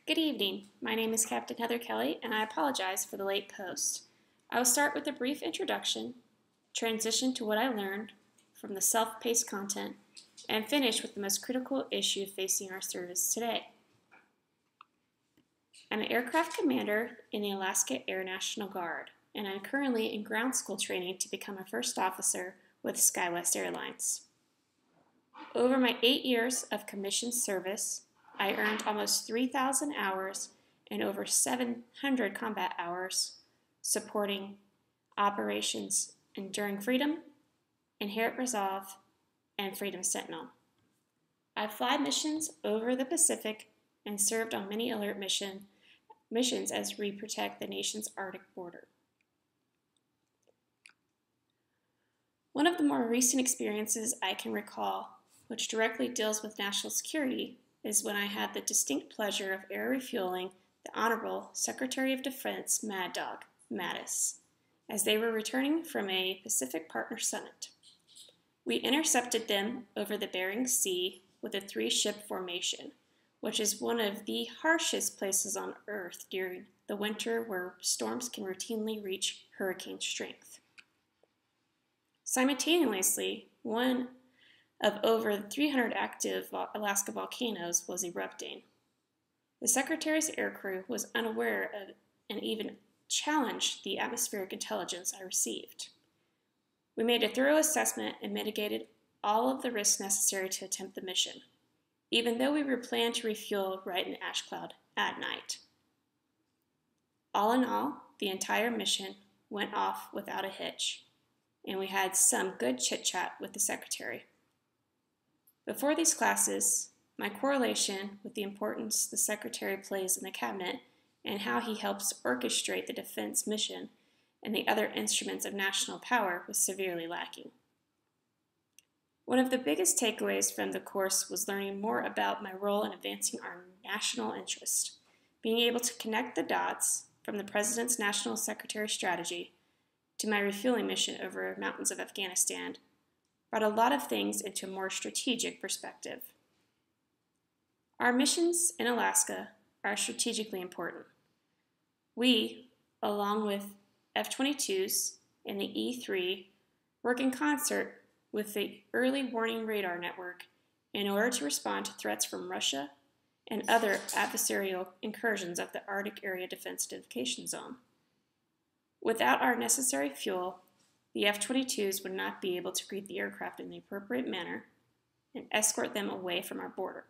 Good evening. My name is Captain Heather Kelly, and I apologize for the late post. I will start with a brief introduction, transition to what I learned from the self-paced content, and finish with the most critical issue facing our service today. I'm an aircraft commander in the Alaska Air National Guard, and I'm currently in ground school training to become a first officer with SkyWest Airlines. Over my 8 years of commissioned service, I earned almost 3,000 hours and over 700 combat hours supporting operations Enduring Freedom, Inherent Resolve, and Freedom Sentinel. I fly missions over the Pacific and served on many alert missions as we protect the nation's Arctic border. One of the more recent experiences I can recall, which directly deals with national security, is when I had the distinct pleasure of air refueling the Honorable Secretary of Defense Mad Dog, Mattis, as they were returning from a Pacific Partner Summit. We intercepted them over the Bering Sea with a 3-ship formation, which is one of the harshest places on Earth during the winter where storms can routinely reach hurricane strength. Simultaneously, one of over 300 active Alaska volcanoes was erupting. The Secretary's aircrew was unaware of and even challenged the atmospheric intelligence I received. We made a thorough assessment and mitigated all of the risks necessary to attempt the mission, even though we were planned to refuel right in ash cloud at night. All in all, the entire mission went off without a hitch, and we had some good chit-chat with the Secretary. Before these classes, my correlation with the importance the Secretary plays in the Cabinet and how he helps orchestrate the defense mission and the other instruments of national power was severely lacking. One of the biggest takeaways from the course was learning more about my role in advancing our national interest. Being able to connect the dots from the President's National Secretary strategy to my refueling mission over mountains of Afghanistan brought a lot of things into a more strategic perspective. Our missions in Alaska are strategically important. We, along with F-22s and the E-3, work in concert with the Early Warning Radar Network in order to respond to threats from Russia and other adversarial incursions of the Arctic Area Defense Identification Zone. Without our necessary fuel, the F-22s would not be able to greet the aircraft in the appropriate manner and escort them away from our border.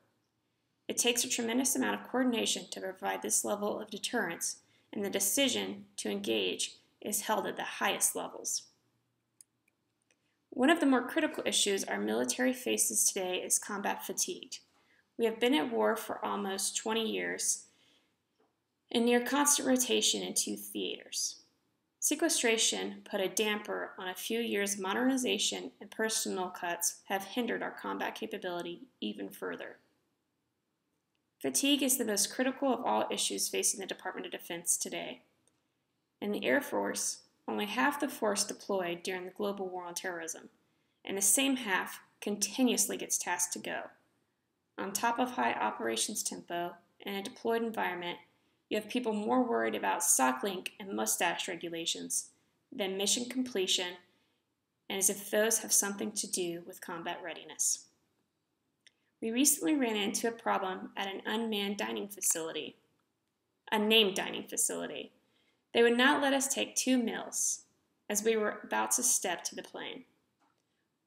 It takes a tremendous amount of coordination to provide this level of deterrence, and the decision to engage is held at the highest levels. One of the more critical issues our military faces today is combat fatigue. We have been at war for almost 20 years and near constant rotation in 2 theaters. Sequestration put a damper on a few years of modernization, and personnel cuts have hindered our combat capability even further. Fatigue is the most critical of all issues facing the Department of Defense today. In the Air Force, only half the force deployed during the global war on terrorism, and the same half continuously gets tasked to go. On top of high operations tempo and a deployed environment, you have people more worried about sock link and mustache regulations than mission completion, and as if those have something to do with combat readiness. We recently ran into a problem at an unnamed dining facility. They would not let us take 2 meals, as we were about to step to the plane.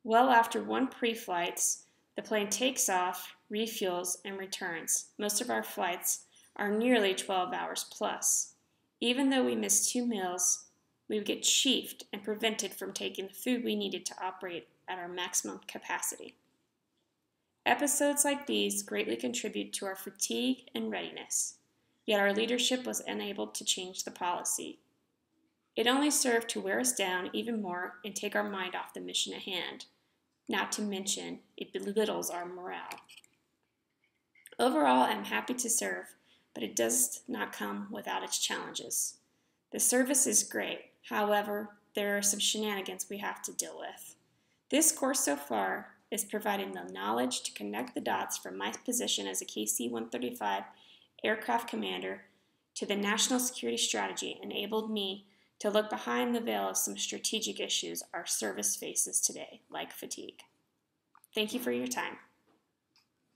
Well after 1 pre-flights, the plane takes off, refuels, and returns. Most of our flights are nearly 12 hours plus. Even though we missed 2 meals, we would get chiefed and prevented from taking the food we needed to operate at our maximum capacity. Episodes like these greatly contribute to our fatigue and readiness, yet our leadership was unable to change the policy. It only served to wear us down even more and take our mind off the mission at hand, not to mention it belittles our morale. Overall, I'm happy to serve, but it does not come without its challenges. The service is great, however, there are some shenanigans we have to deal with. This course so far is providing the knowledge to connect the dots from my position as a KC-135 aircraft commander to the national security strategy enabled me to look behind the veil of some strategic issues our service faces today, like fatigue. Thank you for your time.